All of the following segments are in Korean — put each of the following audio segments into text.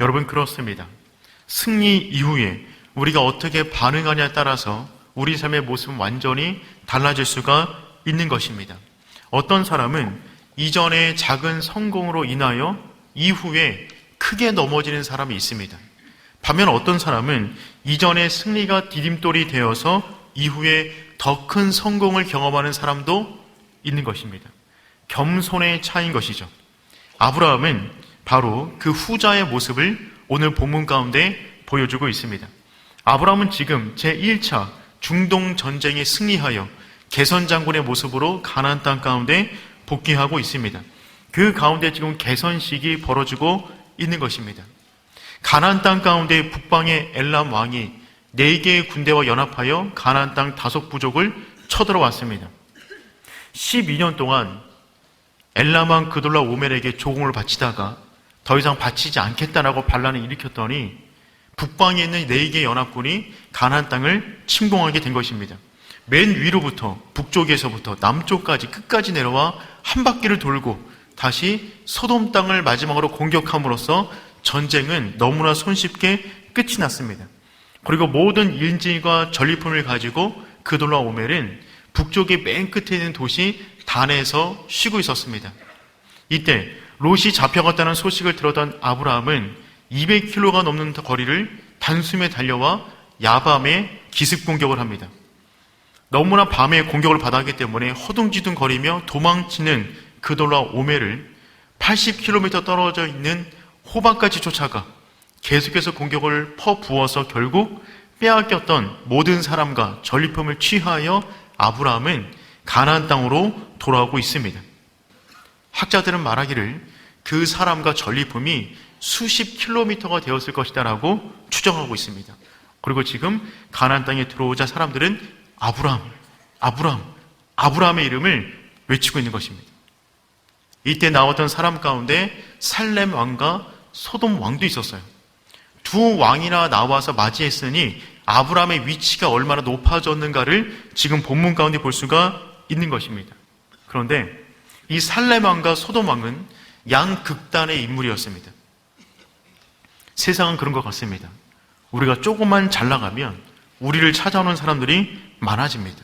여러분, 그렇습니다. 승리 이후에 우리가 어떻게 반응하냐에 따라서 우리 삶의 모습은 완전히 달라질 수가 있는 것입니다. 어떤 사람은 이전의 작은 성공으로 인하여 이후에 크게 넘어지는 사람이 있습니다. 반면 어떤 사람은 이전의 승리가 디딤돌이 되어서 이후에 더 큰 성공을 경험하는 사람도 있는 것입니다. 겸손의 차이인 것이죠. 아브라함은 바로 그 후자의 모습을 오늘 본문 가운데 보여주고 있습니다. 아브라함은 지금 제1차 중동 전쟁에 승리하여 개선장군의 모습으로 가나안 땅 가운데 복귀하고 있습니다. 그 가운데 지금 개선식이 벌어지고 있는 것입니다. 가나안 땅 가운데 북방의 엘람 왕이 4개의 군대와 연합하여 가나안 땅 5부족을 쳐들어왔습니다. 12년 동안 엘람 왕 그돌라 오멜에게 조공을 바치다가 더 이상 바치지 않겠다라고 반란을 일으켰더니 북방에 있는 4개의 연합군이 가나안 땅을 침공하게 된 것입니다. 맨 위로부터 북쪽에서부터 남쪽까지 끝까지 내려와 한 바퀴를 돌고 다시 소돔 땅을 마지막으로 공격함으로써 전쟁은 너무나 손쉽게 끝이 났습니다. 그리고 모든 인질과 전리품을 가지고 그돌라 오멜은 북쪽의 맨 끝에 있는 도시 단에서 쉬고 있었습니다. 이때 롯이 잡혀갔다는 소식을 들었던 아브라함은 200km가 넘는 거리를 단숨에 달려와 야밤에 기습 공격을 합니다. 너무나 밤에 공격을 받았기 때문에 허둥지둥 거리며 도망치는 그돌라 오멜을 80km 떨어져 있는 호박까지 쫓아가 계속해서 공격을 퍼부어서 결국 빼앗겼던 모든 사람과 전리품을 취하여 아브라함은 가나안 땅으로 돌아오고 있습니다. 학자들은 말하기를 그 사람과 전리품이 수십 킬로미터가 되었을 것이다라고 추정하고 있습니다. 그리고 지금 가나안 땅에 들어오자 사람들은 아브라함의 이름을 외치고 있는 것입니다. 이때 나왔던 사람 가운데 살렘 왕과 소돔 왕도 있었어요. 두 왕이나 나와서 맞이했으니 아브라함의 위치가 얼마나 높아졌는가를 지금 본문 가운데 볼 수가 있는 것입니다. 그런데 이 살렘 왕과 소돔 왕은 양극단의 인물이었습니다. 세상은 그런 것 같습니다. 우리가 조금만 잘 나가면 우리를 찾아오는 사람들이 많아집니다.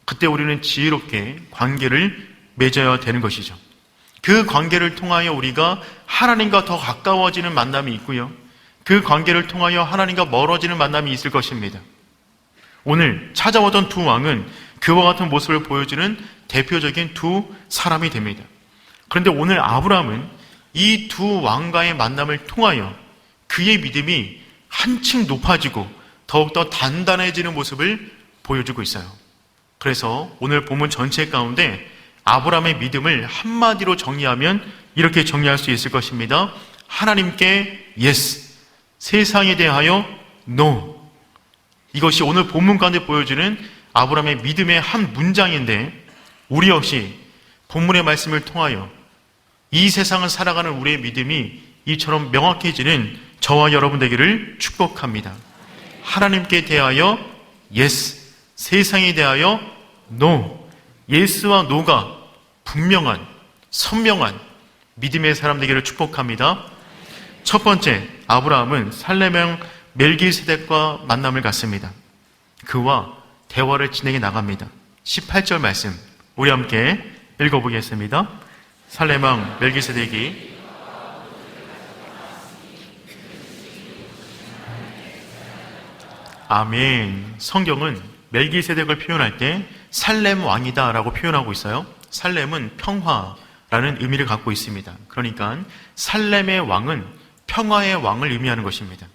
그때 우리는 지혜롭게 관계를 맺어야 되는 것이죠. 그 관계를 통하여 우리가 하나님과 더 가까워지는 만남이 있고요. 그 관계를 통하여 하나님과 멀어지는 만남이 있을 것입니다. 오늘 찾아오던 두 왕은 그와 같은 모습을 보여주는 대표적인 두 사람이 됩니다. 그런데 오늘 아브라함은 이 두 왕과의 만남을 통하여 그의 믿음이 한층 높아지고 더욱더 단단해지는 모습을 보여주고 있어요. 그래서 오늘 본문 전체 가운데 아브라함의 믿음을 한마디로 정리하면 이렇게 정리할 수 있을 것입니다. 하나님께 yes, 세상에 대하여 no. 이것이 오늘 본문 가운데 보여주는 아브라함의 믿음의 한 문장인데 우리 역시 본문의 말씀을 통하여 이 세상을 살아가는 우리의 믿음이 이처럼 명확해지는 저와 여러분 되기를 축복합니다. 하나님께 대하여 yes, 세상에 대하여 no. 예스와 노가 분명한, 선명한 믿음의 사람 되기를 축복합니다. 첫 번째, 아브라함은 살렘 멜기세덱과 만남을 갖습니다. 그와 대화를 진행해 나갑니다. 18절 말씀 우리 함께 읽어보겠습니다. 살렘 왕 멜기세덱이 아멘. 성경은 멜기세덱을 표현할 때 살렘 왕이다 라고 표현하고 있어요. 살렘은 평화라는 의미를 갖고 있습니다. 그러니까 살렘의 왕은 평화의 왕을 의미하는 것입니다.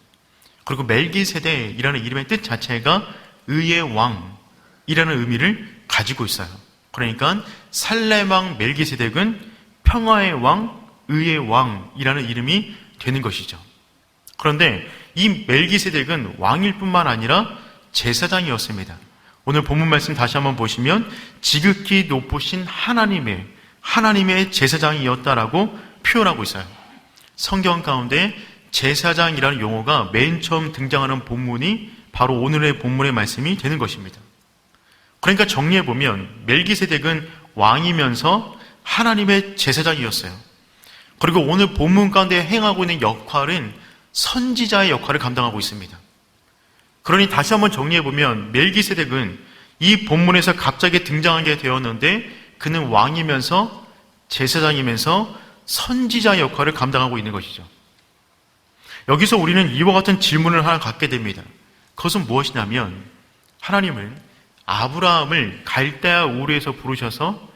그리고 멜기세덱이라는 이름의 뜻 자체가 의의 왕이라는 의미를 가지고 있어요. 그러니까 살렘 왕 멜기세덱은 평화의 왕, 의의 왕이라는 이름이 되는 것이죠. 그런데 이 멜기세덱은 왕일 뿐만 아니라 제사장이었습니다. 오늘 본문 말씀 다시 한번 보시면 지극히 높으신 하나님의 제사장이었다라고 표현하고 있어요. 성경 가운데 제사장이라는 용어가 맨 처음 등장하는 본문이 바로 오늘의 본문의 말씀이 되는 것입니다. 그러니까 정리해보면 멜기세덱은 왕이면서 하나님의 제사장이었어요. 그리고 오늘 본문 가운데 행하고 있는 역할은 선지자의 역할을 감당하고 있습니다. 그러니 다시 한번 정리해보면 멜기세덱은 이 본문에서 갑자기 등장하게 되었는데 그는 왕이면서 제사장이면서 선지자의 역할을 감당하고 있는 것이죠. 여기서 우리는 이와 같은 질문을 하나 갖게 됩니다. 그것은 무엇이냐면 하나님은 아브라함을 갈대아 우르에서 부르셔서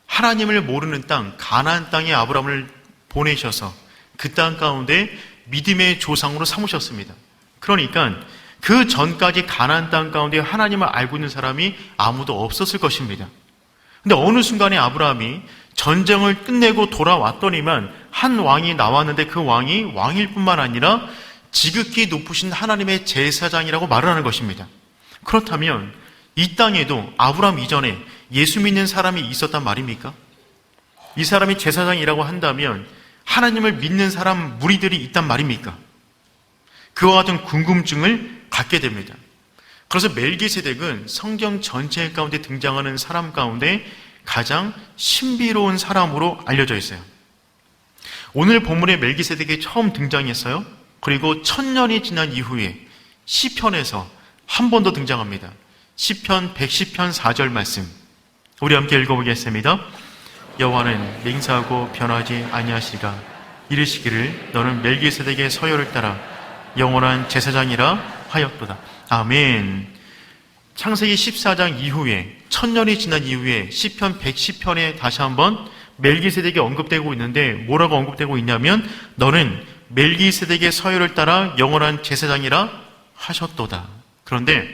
하나님을 모르는 땅 가나안 땅에 아브라함을 보내셔서 그 땅 가운데 믿음의 조상으로 삼으셨습니다. 그러니까 그 전까지 가나안 땅 가운데 하나님을 알고 있는 사람이 아무도 없었을 것입니다. 근데 어느 순간에 아브라함이 전쟁을 끝내고 돌아왔더니만 한 왕이 나왔는데 그 왕이 왕일 뿐만 아니라 지극히 높으신 하나님의 제사장이라고 말을 하는 것입니다. 그렇다면 이 땅에도 아브라함 이전에 예수 믿는 사람이 있었단 말입니까? 이 사람이 제사장이라고 한다면 하나님을 믿는 사람 무리들이 있단 말입니까? 그와 같은 궁금증을 갖게 됩니다. 그래서 멜기세덱은 성경 전체 가운데 등장하는 사람 가운데 가장 신비로운 사람으로 알려져 있어요. 오늘 본문에 멜기세덱이 처음 등장했어요. 그리고 1000년이 지난 이후에 시편에서 한 번 더 등장합니다. 시편 110편 4절 말씀 우리 함께 읽어보겠습니다. 여호와는 맹세하고 변하지 아니하시리라. 이르시기를 너는 멜기세덱의 서열을 따라 영원한 제사장이라 하였도다. 아멘. 창세기 14장 이후에 1000년이 지난 이후에 시편 110편에 다시 한번 멜기세덱이 언급되고 있는데 뭐라고 언급되고 있냐면 너는 멜기세덱의 서열을 따라 영원한 제사장이라 하셨도다. 그런데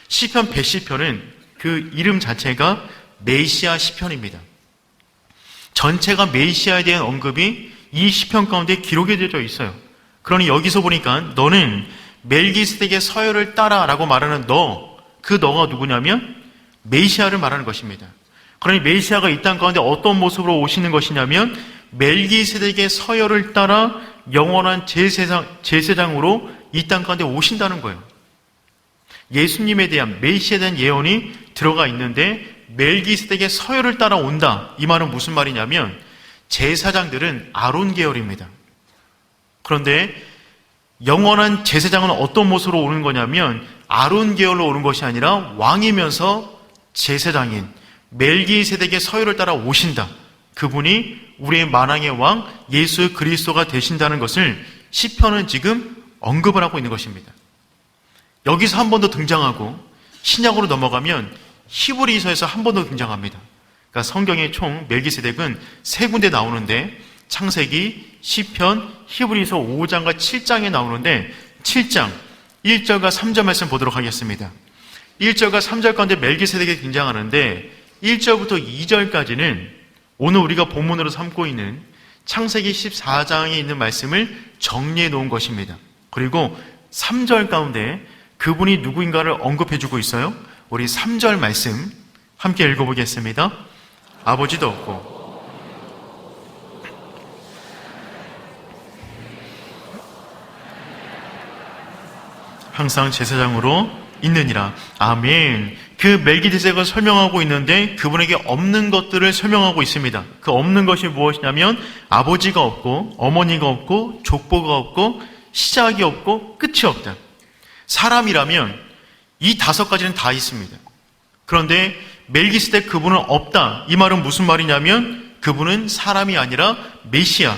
시편 110편은 그 이름 자체가 메시아 시편입니다. 전체가 메시아에 대한 언급이 이 시편 가운데 기록이 되어 있어요. 그러니 여기서 보니까 너는 멜기세덱의 서열을 따라라고 말하는 그 너가 누구냐면 메시아를 말하는 것입니다. 그러니 메시아가 이 땅 가운데 어떤 모습으로 오시는 것이냐면 멜기세덱의 서열을 따라 영원한 제사장으로 이 땅 가운데 오신다는 거예요. 예수님에 대한 메시아에 대한 예언이 들어가 있는데 멜기세덱의 서열을 따라 온다. 이 말은 무슨 말이냐면 제사장들은 아론 계열입니다. 그런데 영원한 제사장은 어떤 모습으로 오는 거냐면 아론 계열로 오는 것이 아니라 왕이면서 제사장인 멜기세덱의 서열을 따라 오신다. 그분이 우리의 만왕의 왕 예수 그리스도가 되신다는 것을 시편은 지금 언급을 하고 있는 것입니다. 여기서 한 번 더 등장하고 신약으로 넘어가면 히브리서에서 한 번 더 등장합니다. 그러니까 성경에 총 멜기세덱은 3군데 나오는데 창세기, 시편, 히브리서 5장과 7장에 나오는데 7장 1절과 3절 말씀 보도록 하겠습니다. 1절과 3절 가운데 멜기세덱이 등장하는데 1절부터 2절까지는 오늘 우리가 본문으로 삼고 있는 창세기 14장에 있는 말씀을 정리해 놓은 것입니다. 그리고 3절 가운데 그분이 누구인가를 언급해주고 있어요. 우리 3절 말씀 함께 읽어보겠습니다. 아버지도 없고 항상 제사장으로 있느니라. 아멘. 그 멜기세덱을 설명하고 있는데 그분에게 없는 것들을 설명하고 있습니다. 그 없는 것이 무엇이냐면 아버지가 없고 어머니가 없고 족보가 없고 시작이 없고 끝이 없다. 사람이라면 이 5가지는 다 있습니다. 그런데 멜기세덱 그분은 없다. 이 말은 무슨 말이냐면 그분은 사람이 아니라 메시아,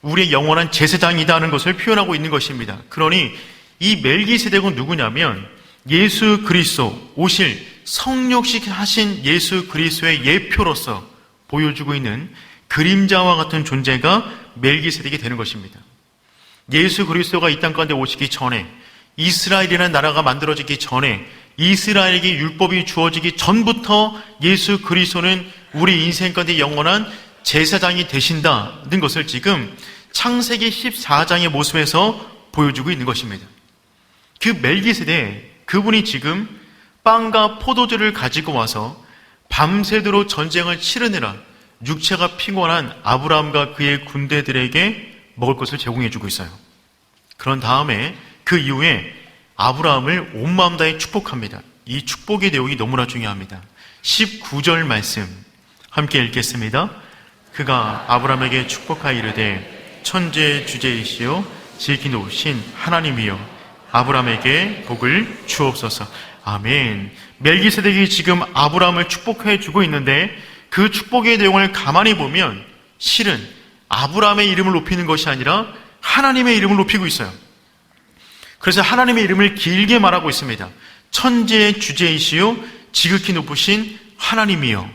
우리의 영원한 제사장이다는 것을 표현하고 있는 것입니다. 그러니 이 멜기세덱은 누구냐면 예수 그리스도 오실 성육식 하신 예수 그리스도의 예표로서 보여주고 있는 그림자와 같은 존재가 멜기세덱이 되는 것입니다. 예수 그리스도가 이 땅 가운데 오시기 전에 이스라엘이라는 나라가 만들어지기 전에 이스라엘에게 율법이 주어지기 전부터 예수 그리스도는 우리 인생 가운데 영원한 제사장이 되신다는 것을 지금 창세기 14장의 모습에서 보여주고 있는 것입니다. 그 멜기세덱 그분이 지금 빵과 포도주를 가지고 와서 밤새도록 전쟁을 치르느라 육체가 피곤한 아브라함과 그의 군대들에게 먹을 것을 제공해 주고 있어요. 그런 다음에 그 이후에 아브라함을 온 마음 다해 축복합니다. 이 축복의 내용이 너무나 중요합니다. 19절 말씀 함께 읽겠습니다. 그가 아브라함에게 축복하여 이르되 천재 주제이시오 지극히 높으신 하나님이여 아브라함에게 복을 주옵소서. 아멘. 멜기세덱이 지금 아브라함을 축복해 주고 있는데 그 축복의 내용을 가만히 보면 실은 아브라함의 이름을 높이는 것이 아니라 하나님의 이름을 높이고 있어요. 그래서 하나님의 이름을 길게 말하고 있습니다. 천지의 주제이시요 지극히 높으신 하나님이여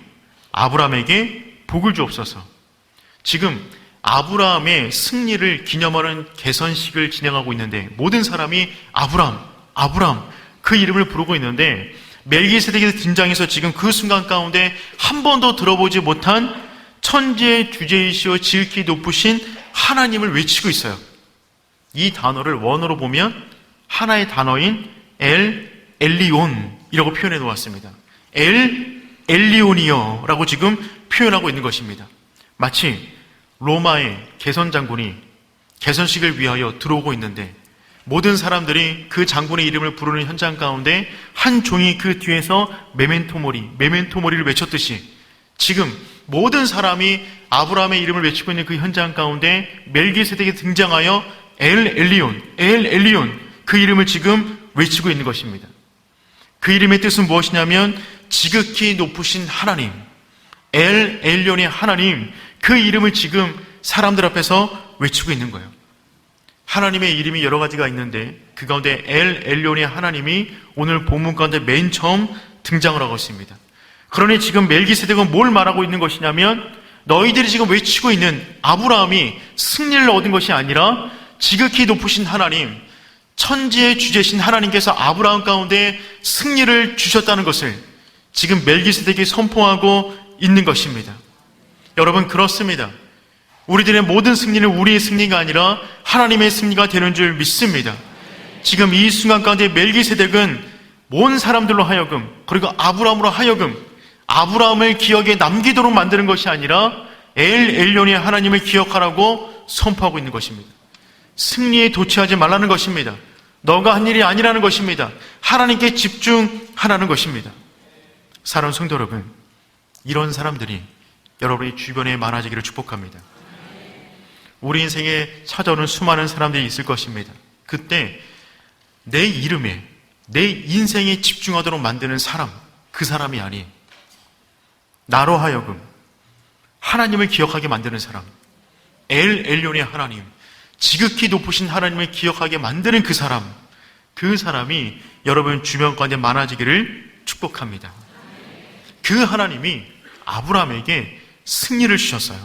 아브라함에게 복을 주옵소서. 지금 아브라함의 승리를 기념하는 개선식을 진행하고 있는데 모든 사람이 아브라함 그 이름을 부르고 있는데 멜기세덱이 등장해서 지금 그 순간 가운데 한 번도 들어보지 못한 천지의 주제이시오 지극히 높으신 하나님을 외치고 있어요. 이 단어를 원어로 보면 하나의 단어인 엘리온이라고 표현해 놓았습니다. 엘리온이여 라고 지금 표현하고 있는 것입니다. 마치 로마의 개선 장군이 개선식을 위하여 들어오고 있는데 모든 사람들이 그 장군의 이름을 부르는 현장 가운데 한 종이 그 뒤에서 메멘토모리를 외쳤듯이 지금 모든 사람이 아브라함의 이름을 외치고 있는 그 현장 가운데 멜기세덱이 등장하여 엘리온 그 이름을 지금 외치고 있는 것입니다. 그 이름의 뜻은 무엇이냐면 지극히 높으신 하나님, 엘리온의 하나님, 그 이름을 지금 사람들 앞에서 외치고 있는 거예요. 하나님의 이름이 여러 가지가 있는데 그 가운데 엘리온의 하나님이 오늘 본문 가운데 맨 처음 등장을 하고 있습니다. 그러니 지금 멜기세덱은 뭘 말하고 있는 것이냐면 너희들이 지금 외치고 있는 아브라함이 승리를 얻은 것이 아니라 지극히 높으신 하나님, 천지의 주제신 하나님께서 아브라함 가운데 승리를 주셨다는 것을 지금 멜기세덱이 선포하고 있는 것입니다. 여러분, 그렇습니다. 우리들의 모든 승리는 우리의 승리가 아니라 하나님의 승리가 되는 줄 믿습니다. 지금 이 순간 가운데 멜기세덱은 온 사람들로 하여금, 그리고 아브라함으로 하여금 아브라함을 기억에 남기도록 만드는 것이 아니라 엘리온의 하나님을 기억하라고 선포하고 있는 것입니다. 승리에 도취하지 말라는 것입니다. 너가 한 일이 아니라는 것입니다. 하나님께 집중하라는 것입니다. 사랑하는 성도 여러분, 이런 사람들이 여러분의 주변에 많아지기를 축복합니다. 우리 인생에 찾아오는 수많은 사람들이 있을 것입니다. 그때 내 이름에, 내 인생에 집중하도록 만드는 사람, 그 사람이 아닌 나로 하여금 하나님을 기억하게 만드는 사람, 엘리온의 하나님, 지극히 높으신 하나님을 기억하게 만드는 그 사람이 여러분 주변 가운데 많아지기를 축복합니다. 그 하나님이 아브라함에게 승리를 주셨어요.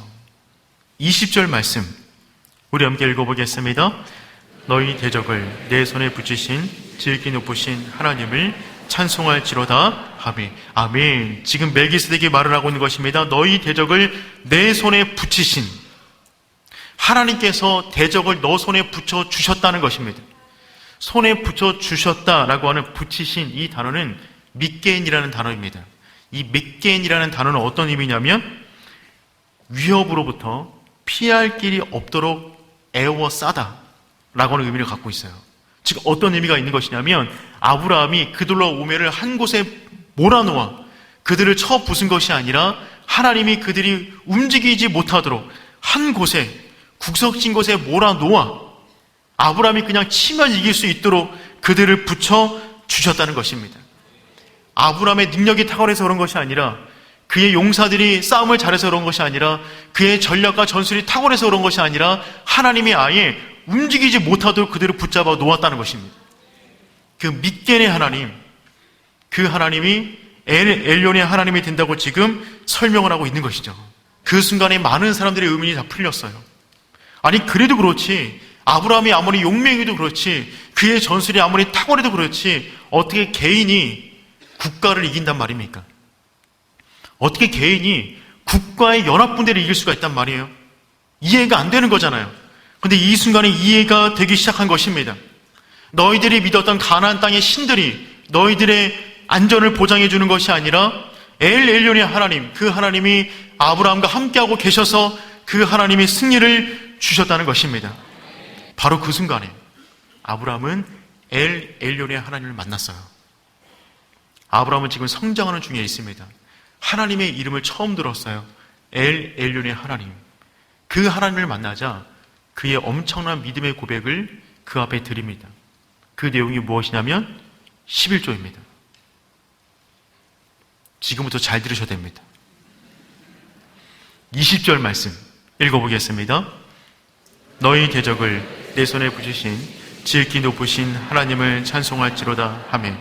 20절 말씀 우리 함께 읽어보겠습니다. 너희 대적을 내 손에 붙이신 지극히 높으신 하나님을 찬송할지로다 하매. 아멘. 지금 멜기세덱이 말을 하고 있는 것입니다. 너희 대적을 내 손에 붙이신 하나님께서 대적을 너 손에 붙여 주셨다는 것입니다. 손에 붙여 주셨다라고 하는 붙이신 이 단어는 밑게인이라는 단어입니다. 이 밑게인이라는 단어는 어떤 의미냐면 위협으로부터 피할 길이 없도록 애워싸다 라고 하는 의미를 갖고 있어요. 즉 어떤 의미가 있는 것이냐면 아브라함이 그들로 오매를 한 곳에 몰아놓아 그들을 쳐 부순 것이 아니라 하나님이 그들이 움직이지 못하도록 한 곳에 국석진 곳에 몰아놓아 아브라함이 그냥 치면 이길 수 있도록 그들을 붙여 주셨다는 것입니다. 아브라함의 능력이 탁월해서 그런 것이 아니라 그의 용사들이 싸움을 잘해서 그런 것이 아니라 그의 전략과 전술이 탁월해서 그런 것이 아니라 하나님이 아예 움직이지 못하도록 그들을 붙잡아 놓았다는 것입니다. 그 밑겐의 하나님, 그 하나님이 엘리온의 하나님이 된다고 지금 설명을 하고 있는 것이죠. 그 순간에 많은 사람들의 의문이 다 풀렸어요. 아니 그래도 그렇지, 아브라함이 아무리 용맹해도 그렇지, 그의 전술이 아무리 탁월해도 그렇지 어떻게 개인이 국가를 이긴단 말입니까? 어떻게 개인이 국가의 연합군대를 이길 수가 있단 말이에요? 이해가 안 되는 거잖아요. 근데 이 순간에 이해가 되기 시작한 것입니다. 너희들이 믿었던 가나안 땅의 신들이 너희들의 안전을 보장해 주는 것이 아니라 엘리온의 하나님, 그 하나님이 아브라함과 함께하고 계셔서 그 하나님이 승리를 주셨다는 것입니다. 바로 그 순간에 아브라함은 엘리온의 하나님을 만났어요. 아브라함은 지금 성장하는 중에 있습니다. 하나님의 이름을 처음 들었어요. 엘리온의 하나님. 그 하나님을 만나자 그의 엄청난 믿음의 고백을 그 앞에 드립니다. 그 내용이 무엇이냐면 11조입니다. 지금부터 잘 들으셔야 됩니다. 20절 말씀 읽어보겠습니다. 너희 대적을 내 손에 붙이신 지극히 높으신 하나님을 찬송할지로다 하며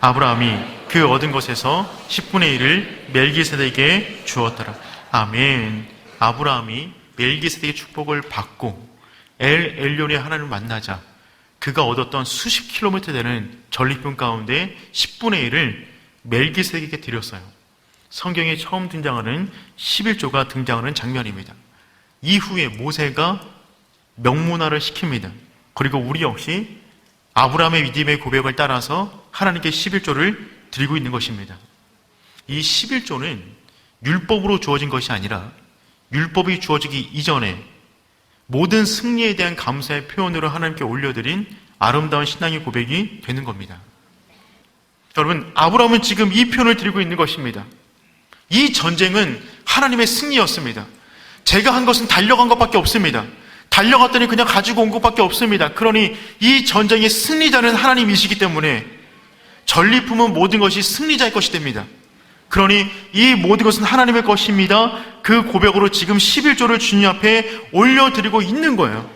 아브라함이 그 얻은 것에서 10분의 1을 멜기세덱에게 주었더라. 아멘. 아브라함이 멜기세덱의 축복을 받고 엘 엘론의 하나님을 만나자 그가 얻었던 수십 킬로미터 되는 전리품 가운데 10분의 1을 멜기세덱에게 드렸어요. 성경에 처음 등장하는 11조가 등장하는 장면입니다. 이후에 모세가 명문화를 시킵니다. 그리고 우리 역시 아브라함의 믿음의 고백을 따라서 하나님께 11조를 드리고 있는 것입니다. 이 11조는 율법으로 주어진 것이 아니라 율법이 주어지기 이전에 모든 승리에 대한 감사의 표현으로 하나님께 올려드린 아름다운 신앙의 고백이 되는 겁니다. 여러분, 아브라함은 지금 이 표현을 드리고 있는 것입니다. 이 전쟁은 하나님의 승리였습니다. 제가 한 것은 달려간 것밖에 없습니다. 달려갔더니 그냥 가지고 온 것밖에 없습니다. 그러니 이 전쟁의 승리자는 하나님이시기 때문에 전리품은 모든 것이 승리자의 것이 됩니다. 그러니 이 모든 것은 하나님의 것입니다. 그 고백으로 지금 11조를 주님 앞에 올려드리고 있는 거예요.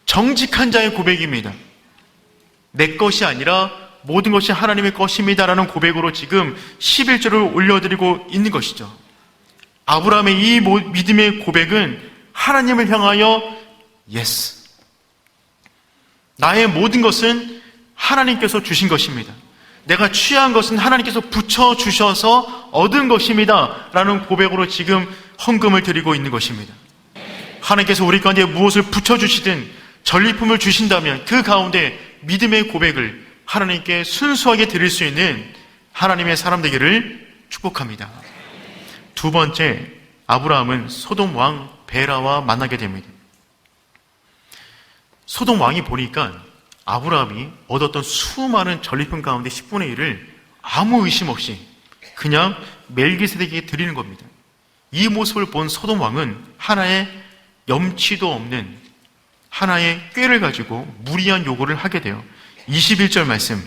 정직한 자의 고백입니다. 내 것이 아니라 모든 것이 하나님의 것입니다라는 고백으로 지금 11조를 올려드리고 있는 것이죠. 아브라함의 이 믿음의 고백은 하나님을 향하여 예스. 나의 모든 것은 하나님께서 주신 것입니다. 내가 취한 것은 하나님께서 붙여주셔서 얻은 것입니다 라는 고백으로 지금 헌금을 드리고 있는 것입니다. 하나님께서 우리 가운데 무엇을 붙여주시든 전리품을 주신다면 그 가운데 믿음의 고백을 하나님께 순수하게 드릴 수 있는 하나님의 사람 되기를 축복합니다. 두 번째, 아브라함은 소돔 왕 베라와 만나게 됩니다. 소돔 왕이 보니까 아브라함이 얻었던 수많은 전리품 가운데 10분의 1을 아무 의심 없이 그냥 멜기세덱에게 드리는 겁니다. 이 모습을 본 소돔 왕은 하나의 염치도 없는 하나의 꾀를 가지고 무리한 요구를 하게 돼요. 21절 말씀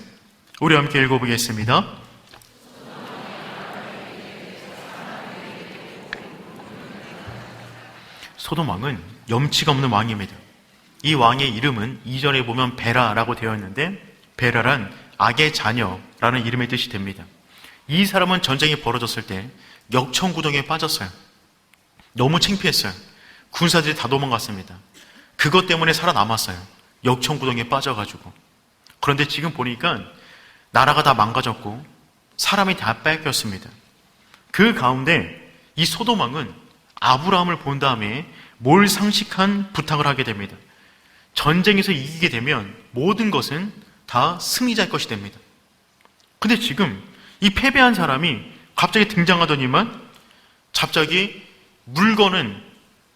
우리 함께 읽어보겠습니다. 소돔 왕은 염치가 없는 왕입니다. 이 왕의 이름은 이전에 보면 베라라고 되어 있는데 베라란 악의 자녀라는 이름의 뜻이 됩니다. 이 사람은 전쟁이 벌어졌을 때 역청구동에 빠졌어요. 너무 창피했어요. 군사들이 다 도망갔습니다. 그것 때문에 살아남았어요. 역청구동에 빠져가지고. 그런데 지금 보니까 나라가 다 망가졌고 사람이 다 뺏겼습니다. 그 가운데 이 소돔 왕은 아브라함을 본 다음에 몰상식한 부탁을 하게 됩니다. 전쟁에서 이기게 되면 모든 것은 다 승리자의 것이 됩니다. 근데 지금 이 패배한 사람이 갑자기 등장하더니만 갑자기 물건은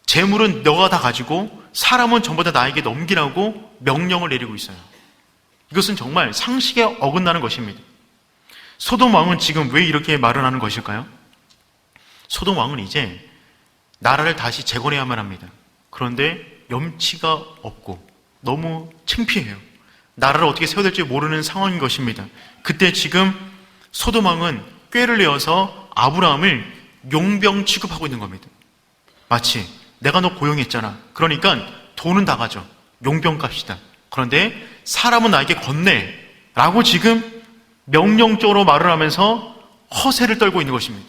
재물은 너가 다 가지고 사람은 전부 다 나에게 넘기라고 명령을 내리고 있어요. 이것은 정말 상식에 어긋나는 것입니다. 소돔 왕은 지금 왜 이렇게 말을 하는 것일까요? 소돔 왕은 이제 나라를 다시 재건해야만 합니다. 그런데 염치가 없고 너무 창피해요. 나라를 어떻게 세워야 될지 모르는 상황인 것입니다. 그때 지금 소돔 왕은 꾀를 내어서 아브라함을 용병 취급하고 있는 겁니다. 마치 내가 너 고용했잖아. 그러니까 돈은 다 가져. 용병 값이다. 그런데 사람은 나에게 건네 라고 지금 명령적으로 말을 하면서 허세를 떨고 있는 것입니다.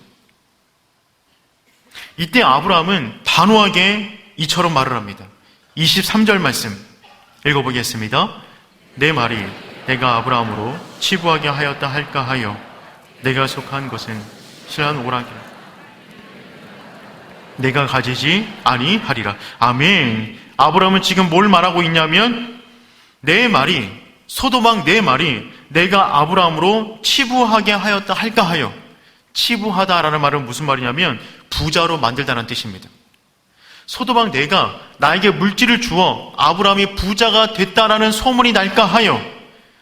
이때 아브라함은 단호하게 이처럼 말을 합니다. 23절 말씀 읽어보겠습니다. 내 말이 내가 아브라함으로 치부하게 하였다 할까 하여 내가 속한 것은 실한 오락이라 내가 가지지 아니하리라. 아멘. 아브라함은 지금 뭘 말하고 있냐면 내 말이 소돔 왕 내 말이 내가 아브라함으로 치부하게 하였다 할까 하여. 치부하다라는 말은 무슨 말이냐면 부자로 만들다는 뜻입니다. 소돔 왕 내가 나에게 물질을 주어 아브라함이 부자가 됐다라는 소문이 날까 하여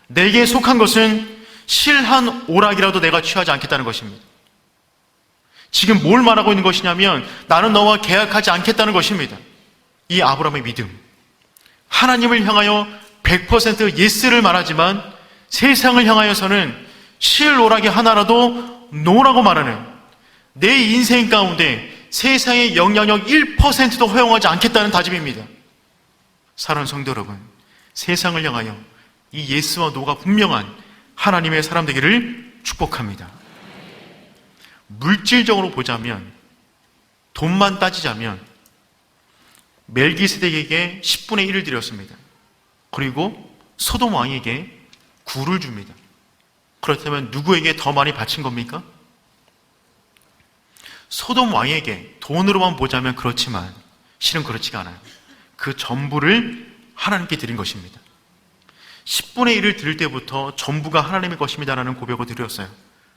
내게 속한 것은 실한 오락이라도 내가 취하지 않겠다는 것입니다. 지금 뭘 말하고 있는 것이냐면 나는 너와 계약하지 않겠다는 것입니다. 이 아브라함의 믿음, 하나님을 향하여 100% 예스를 말하지만 세상을 향하여서는 실오라기 하나라도 노라고 말하는, 내 인생 가운데 세상의 영향력 1%도 허용하지 않겠다는 다짐입니다. 사랑하는 성도 여러분, 세상을 향하여 이 예스와 노가 분명한 하나님의 사람 되기를 축복합니다. 물질적으로 보자면, 돈만 따지자면 멜기세덱에게 10분의 1을 드렸습니다. 그리고 소돔 왕에게 굴을 줍니다. 그렇다면 누구에게 더 많이 바친 겁니까? 소돔 왕에게 돈으로만 보자면 그렇지만 실은 그렇지가 않아요. 그 전부를 하나님께 드린 것입니다. 10분의 1을 드릴 때부터 전부가 하나님의 것입니다라는 고백을 드렸어요.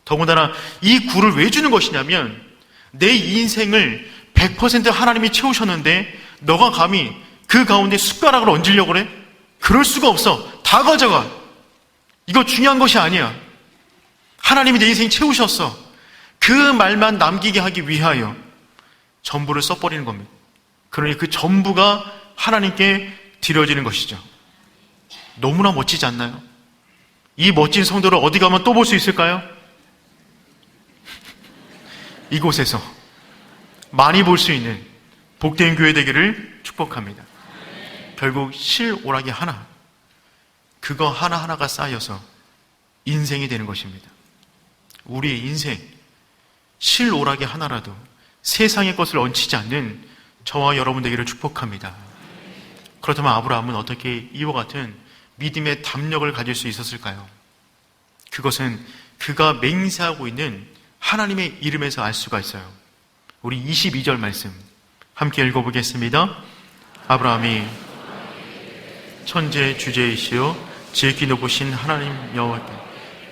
더군다나 이 굴을 왜 주는 것이냐면, 내 인생을 100% 하나님이 채우셨는데 너가 감히 그 가운데 숟가락을 얹으려고 그래? 그럴 수가 없어. 다 가져가. 이거 중요한 것이 아니야. 하나님이 내 인생 채우셨어. 그 말만 남기게 하기 위하여 전부를 써버리는 겁니다. 그러니 그 전부가 하나님께 드려지는 것이죠. 너무나 멋지지 않나요? 이 멋진 성도를 어디 가면 또 볼 수 있을까요? 이곳에서 많이 볼 수 있는 복된 교회 되기를 축복합니다. 결국 실오라기 하나, 그거 하나하나가 쌓여서 인생이 되는 것입니다. 우리의 인생, 실오라기 하나라도 세상의 것을 얹히지 않는 저와 여러분 되기를 축복합니다. 그렇다면 아브라함은 어떻게 이와 같은 믿음의 담력을 가질 수 있었을까요? 그것은 그가 맹세하고 있는 하나님의 이름에서 알 수가 있어요. 우리 22절 말씀 함께 읽어보겠습니다. 아브라함이 천재 주제이시오 지극히 높으신 하나님 여호와께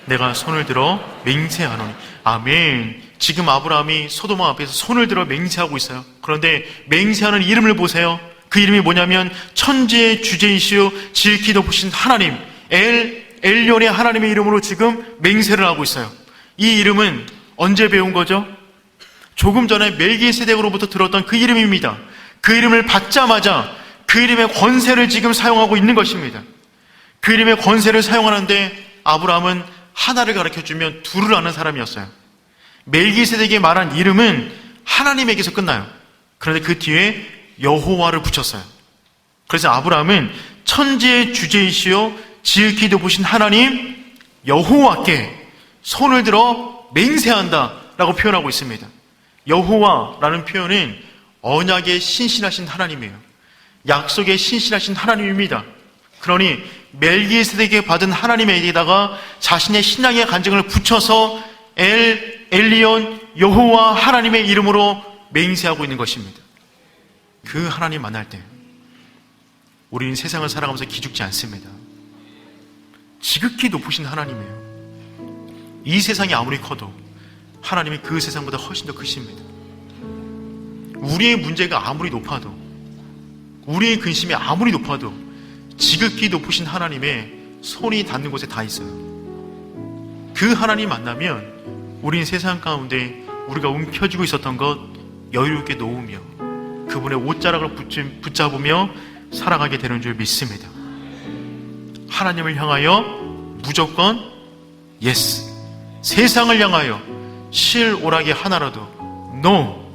내가 손을 들어 맹세하노니. 아멘. 지금 아브라함이 소돔왕 앞에서 손을 들어 맹세하고 있어요. 그런데 맹세하는 이름을 보세요. 그 이름이 뭐냐면 천지의 주제이시오 지극히 높으신 하나님, 엘ион의 하나님의 이름으로 지금 맹세를 하고 있어요. 이 이름은 언제 배운 거죠? 조금 전에 멜기세덱으로부터 들었던 그 이름입니다. 그 이름을 받자마자 그 이름의 권세를 지금 사용하고 있는 것입니다. 그 이름의 권세를 사용하는데 아브라함은 하나를 가르쳐주면 둘을 아는 사람이었어요. 멜기세덱이 말한 이름은 하나님에게서 끝나요. 그런데 그 뒤에 여호와를 붙였어요. 그래서 아브라함은 천지의 주제이시오 지극히 높으신 하나님 여호와께 손을 들어 맹세한다 라고 표현하고 있습니다. 여호와라는 표현은 언약에 신실하신 하나님이에요. 약속에 신실하신 하나님입니다. 그러니 멜기세덱에게 받은 하나님에게다가 자신의 신앙의 간증을 붙여서 엘리온 여호와 하나님의 이름으로 맹세하고 있는 것입니다. 그 하나님 만날 때 우리는 세상을 살아가면서 기죽지 않습니다. 지극히 높으신 하나님이에요. 이 세상이 아무리 커도 하나님이 그 세상보다 훨씬 더 크십니다. 우리의 문제가 아무리 높아도, 우리의 근심이 아무리 높아도 지극히 높으신 하나님의 손이 닿는 곳에 다 있어요. 그 하나님 만나면 우리는 세상 가운데 우리가 움켜쥐고 있었던 것 여유롭게 놓으며 그분의 옷자락을 붙잡으며 살아가게 되는 줄 믿습니다. 하나님을 향하여 무조건 예스, 세상을 향하여 실오라기 하나라도 노,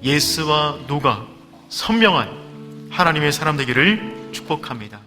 예스와 노가 선명한 하나님의 사람 되기를 축복합니다.